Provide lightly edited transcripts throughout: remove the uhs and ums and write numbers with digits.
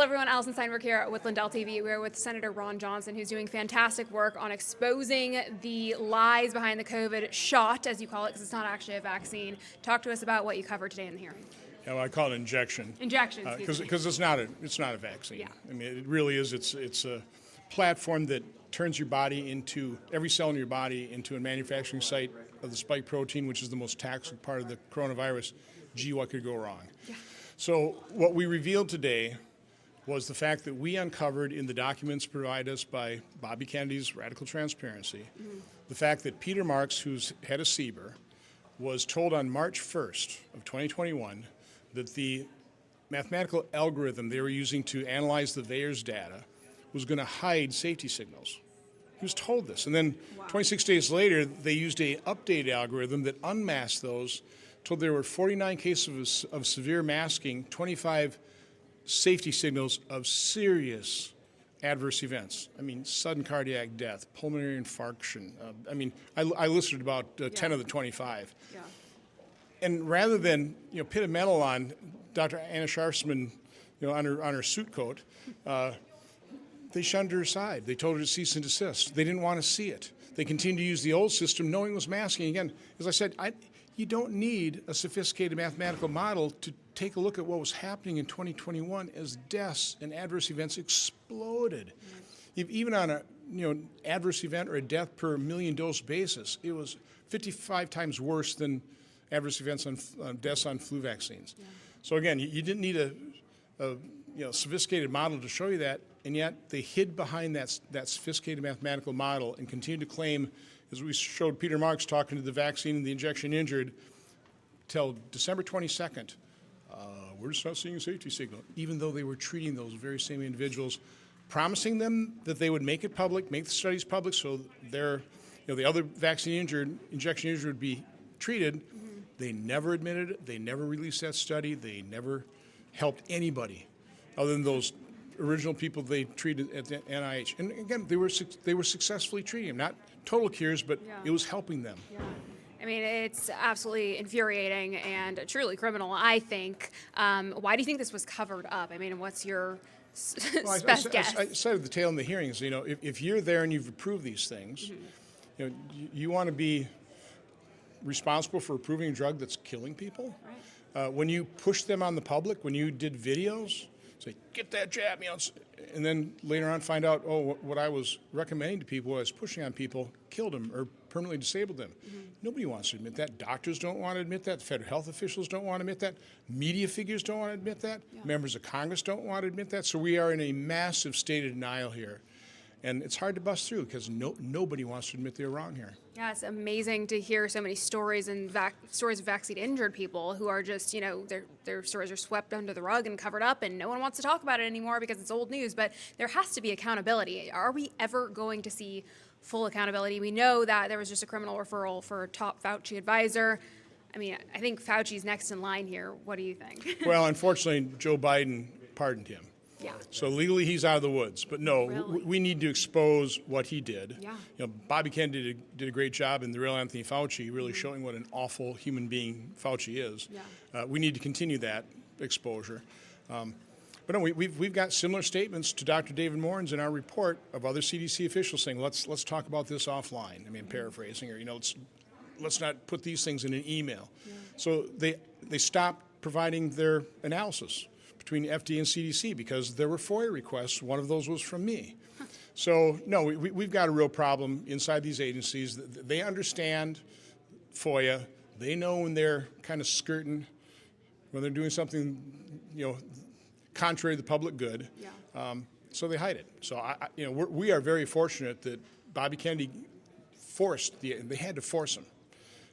everyone, Allison Steinberg here with Lindell TV. We're with Senator Ron Johnson, who's doing fantastic work on exposing the lies behind the COVID shot, as you call it, because it's not actually a vaccine. Talk to us about what you covered today in the hearing. Yeah, well, I call it injection. Injection, because it's not a vaccine. Yeah. I mean, it really is. It's a platform that turns your body into, every cell in your body into a manufacturing site of the spike protein, which is the most toxic part of the coronavirus. Gee, what could go wrong? Yeah. So what we revealed today was the fact that we uncovered in the documents provided us by Bobby Kennedy's Radical Transparency, the fact that Peter Marks, who's head of CBER, was told on March 1st of 2021 that the mathematical algorithm they were using to analyze the VAERS data was going to hide safety signals. He was told this. And then 26 days later, they used an updated algorithm that unmasked those, told there were 49 cases of severe masking, 25 safety signals of serious adverse events. I mean, sudden cardiac death, pulmonary infarction. I listed about 10 of the 25. Yeah. And rather than put a medal on Dr. Anna Sharfsman on her suit coat, they shunned her aside. They told her to cease and desist. They didn't want to see it. They continued to use the old system, knowing it was masking. Again, as I said, you don't need a sophisticated mathematical model to take a look at what was happening in 2021 as deaths and adverse events exploded. Even on a adverse event or a death per million dose basis, it was 55 times worse than adverse events on deaths on flu vaccines. Yeah. So again, you didn't need a sophisticated model to show you that, and yet they hid behind that sophisticated mathematical model and continued to claim, as we showed Peter Marks talking to the vaccine and the injection injured, till December 22nd, we're just not seeing a safety signal, even though they were treating those very same individuals, promising them that they would make it public, make the studies public, so the other vaccine injured, injection injured would be treated. They never admitted it. They never released that study. They never helped anybody other than those original people they treated at the NIH. And again, they were successfully treating them. Not total cures, but it was helping them. Yeah. I mean, it's absolutely infuriating and truly criminal, I think. Why do you think this was covered up? I mean, what's your best guess? I said at the tail end of the hearings, if you're there and you've approved these things, you want to be responsible for approving a drug that's killing people. Right. When you push them on the public, when you did videos, say, get that jab, and then later on find out, what I was recommending to people, what I was pushing on people, killed them or permanently disabled them. Nobody wants to admit that. Doctors don't want to admit that. Federal health officials don't want to admit that. Media figures don't want to admit that. Yeah. Members of Congress don't want to admit that. So we are in a massive state of denial here. And it's hard to bust through because nobody wants to admit they're wrong here. Yeah, it's amazing to hear so many stories and stories of vaccine-injured people who are just, their stories are swept under the rug and covered up, and no one wants to talk about it anymore because it's old news. But there has to be accountability. Are we ever going to see full accountability? We know that there was just a criminal referral for a top Fauci advisor. I mean, I think Fauci's next in line here. What do you think? Well, unfortunately, Joe Biden pardoned him. Yeah. So legally, he's out of the woods. But no, really? we need to expose what he did. Yeah. Bobby Kennedy did a great job, and the real Anthony Fauci really showing what an awful human being Fauci is. Yeah. We need to continue that exposure. But no, we've got similar statements to Dr. David Morin's in our report of other CDC officials saying, let's talk about this offline. I mean, paraphrasing, or let's not put these things in an email. Yeah. So they stopped providing their analysis between FDA and CDC because there were FOIA requests. One of those was from me. So, no, we've got a real problem inside these agencies. They understand FOIA. They know when they're kind of skirting, when they're doing something, contrary to the public good. Yeah. So they hide it. So, we are very fortunate that Bobby Kennedy they had to force him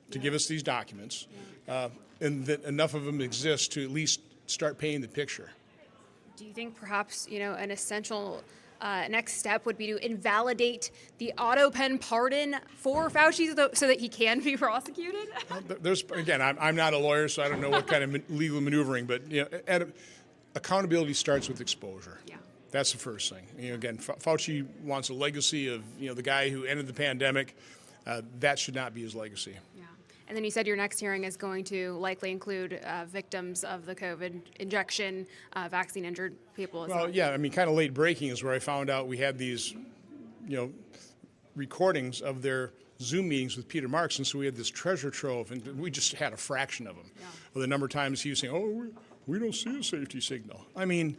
to give us these documents, and that enough of them exist to at least start painting the picture. Do you think perhaps, an essential next step would be to invalidate the auto pen pardon for Fauci so that he can be prosecuted? I'm not a lawyer, so I don't know what kind of legal maneuvering, but accountability starts with exposure. Yeah. That's the first thing. Again, Fauci wants a legacy of the guy who ended the pandemic. That should not be his legacy. Yeah. And then you said your next hearing is going to likely include victims of the COVID injection, vaccine-injured people. Well, yeah, I mean, kind of late breaking is where I found out we had these, recordings of their Zoom meetings with Peter Marks, and so we had this treasure trove, and we just had a fraction of them. Yeah. Well, the number of times he was saying, "Oh, we don't see a safety signal." I mean,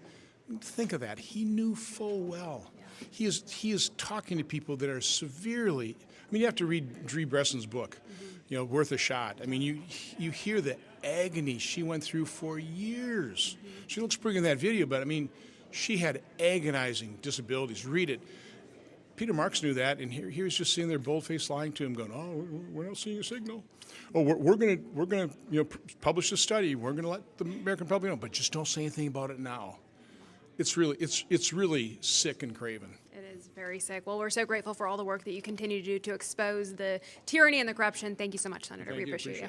think of that. He knew full well. Yeah. He is talking to people that are severely. I mean, you have to read Dree Bresson's book, Worth a Shot. I mean, you hear the agony she went through for years. She looks pretty in that video, but I mean, she had agonizing disabilities. Read it. Peter Marks knew that, and he was just sitting there, bold-faced, lying to him, going, "Oh, we're not seeing a signal. Oh, we're going to publish a study. We're going to let the American public know, but just don't say anything about it now." It's really sick and craven. It is very sick. Well, we're so grateful for all the work that you continue to do to expose the tyranny and the corruption. Thank you so much, Senator. We appreciate you.